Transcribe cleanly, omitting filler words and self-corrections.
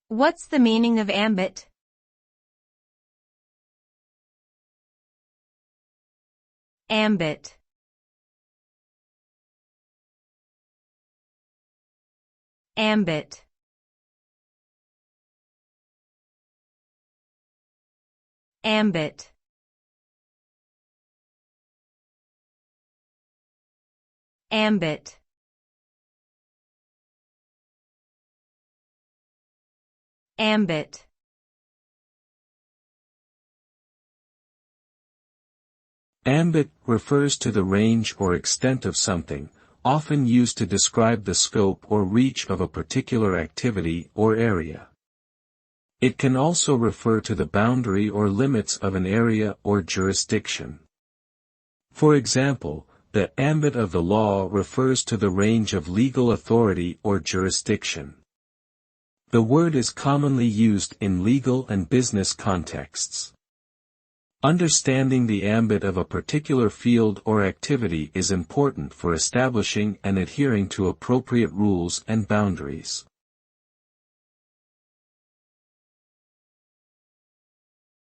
What's the meaning of ambit? Ambit. Ambit. Ambit. Ambit. Ambit. Ambit refers to the range or extent of something, often used to describe the scope or reach of a particular activity or area. It can also refer to the boundary or limits of an area or jurisdiction. For example, the ambit of the law refers to the range of legal authority or jurisdiction. The word is commonly used in legal and business contexts. Understanding the ambit of a particular field or activity is important for establishing and adhering to appropriate rules and boundaries.